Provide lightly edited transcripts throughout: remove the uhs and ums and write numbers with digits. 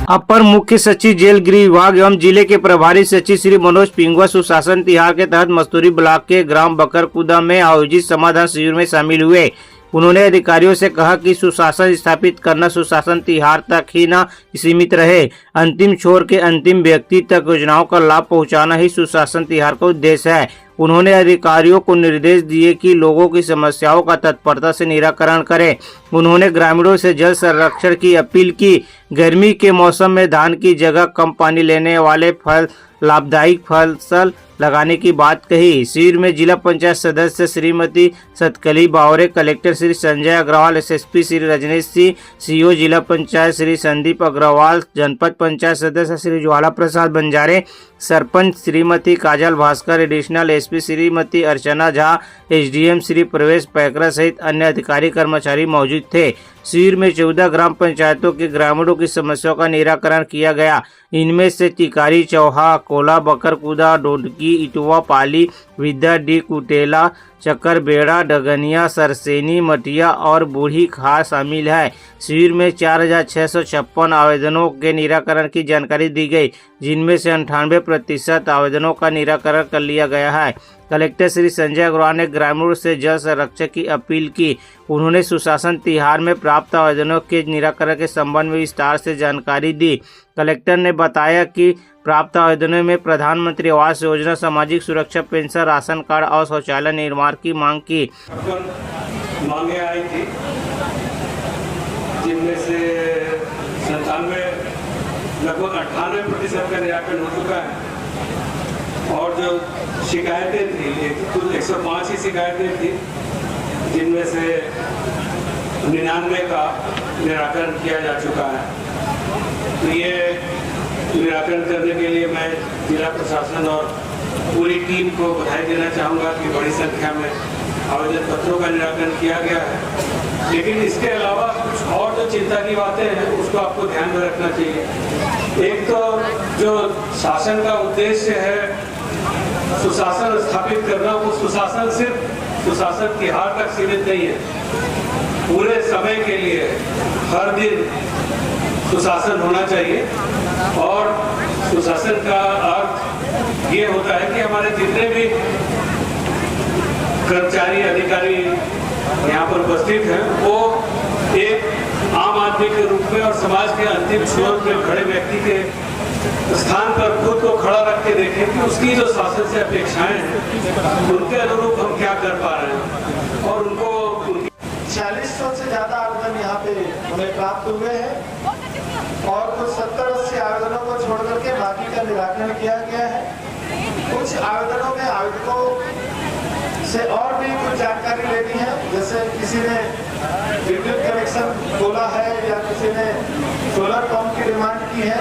अपर मुख्य सचिव जेल गृह विभाग एवं जिले के प्रभारी सचिव श्री मनोज पिंगुआ सुशासन तिहार के तहत मस्तूरी ब्लॉक के ग्राम बकरकुदा में आयोजित समाधान शिविर में शामिल हुए। उन्होंने अधिकारियों से कहा कि सुशासन स्थापित करना सुशासन तिहार तक ही न सीमित रहे, अंतिम छोर के अंतिम व्यक्ति तक योजनाओं का लाभ पहुंचाना ही सुशासन तिहार का उद्देश्य है। उन्होंने अधिकारियों को निर्देश दिए कि लोगों की समस्याओं का तत्परता से निराकरण करें। उन्होंने ग्रामीणों से जल संरक्षण की अपील की। गर्मी के मौसम में धान की जगह कम पानी लेने वाले लाभदायक फसल लगाने की बात कही। शिविर में जिला पंचायत सदस्य Shrimati Satkali Baware, collector Shri Sanjay Agrawal, SSP Shri Rajnish Singh, CEO जिला पंचायत श्री संदीप अग्रवाल, जनपद पंचायत सदस्य Shri Jwala Prasad Banjare, sarpanch Shrimati Kajal Bhaskar, additional SP Shrimati Archana Jha, SDM Shri Pravesh Paikra सहित अन्य अधिकारी कर्मचारी मौजूद थे। शिविर में 14 ग्राम पंचायतों के ग्रामीणों की समस्याओं का निराकरण किया गया। इनमें से टिकारी, चौहा, कोला, बकरकुदा, डोडकी, इटवा, पाली, विद्या डी, कुटेला, चक्कर बेड़ा, डगनिया, सरसेनी, मटिया और बूढ़ी खार शामिल है। शिविर में 4656 आवेदनों के निराकरण की जानकारी दी गई, जिनमें से 98% आवेदनों का निराकरण कर लिया गया है। कलेक्टर श्री संजय अग्रवाल ने ग्रामीणों से जल संरक्षण की अपील की। उन्होंने सुशासन तिहार में प्राप्त आवेदनों के निराकरण के संबंध में विस्तार से जानकारी दी। कलेक्टर ने बताया कि प्राप्त आवेदनों में प्रधानमंत्री आवास योजना, सामाजिक सुरक्षा पेंशन, राशन कार्ड और शौचालय निर्माण की मांग की। मांगे आई थी, जिनमें से 97 लगभग 98% का निराकरण हो चुका है और जो शिकायतें थी कुल 105 ही शिकायतें थी, जिनमें से 99 का निराकरण किया जा चुका है। तो ये निराकरण करने के लिए मैं जिला प्रशासन और पूरी टीम को बधाई देना चाहूँगा कि बड़ी संख्या में आवेदन पत्रों का निराकरण किया गया है। लेकिन इसके अलावा कुछ और जो चिंता की बातें हैं उसको आपको ध्यान में रखना चाहिए। एक तो जो शासन का उद्देश्य है सुशासन स्थापित करना, वो सुशासन सिर्फ सुशासन तिहार तक सीमित नहीं है, पूरे समय के लिए हर दिन सुशासन होना चाहिए। और सुशासन का अर्थ ये होता है कि हमारे जितने भी कर्मचारी अधिकारी यहाँ पर उपस्थित हैं वो एक आम आदमी के रूप में और समाज के अंतिम छोर पे खड़े व्यक्ति के स्थान पर खुद को खड़ा रख के देखें कि उसकी जो शासन से अपेक्षाएं हैं उनके अनुरूप हम क्या कर पा रहे हैं। और उनको 4600 से ज्यादा आवेदन यहाँ पे हमें प्राप्त हुए हैं और कुछ 70-80 आवेदनों को छोड़ करके बाकी का निराकरण किया गया है। कुछ आवेदनों में आवेदकों से और भी कुछ जानकारी लेनी है, जैसे किसी ने विद्युत कनेक्शन खोला है या किसी ने सोलर पंप की डिमांड की है,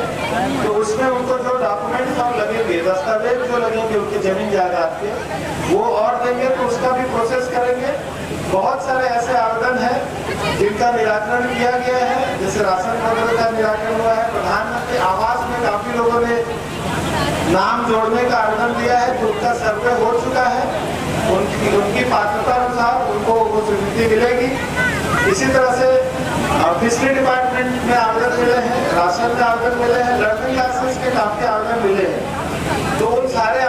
तो उसमें उनको जो डॉक्यूमेंट्स और लगेंगे, दस्तावेज जो लगेंगे उनकी जमीन जायदाद के, वो और देंगे तो उसका भी प्रोसेस करेंगे। बहुत सारे ऐसे आवेदन हैं जिनका निराकरण किया गया है, जैसे राशन कार्ड का निराकरण हुआ है। प्रधानमंत्री आवास में काफी लोगों ने नाम जोड़ने का आवेदन दिया है, तो उनका सर्वे हो चुका है। उनकी पात्रता अनुसार उनको वो स्वीकृति मिलेगी। इसी तरह से फिशरी डिपार्टमेंट में आवेदन मिले हैं, राशन में आवेदन मिले हैं, लर्निंग लाइसेंस के काफी आवेदन मिले हैं। तो उन सारे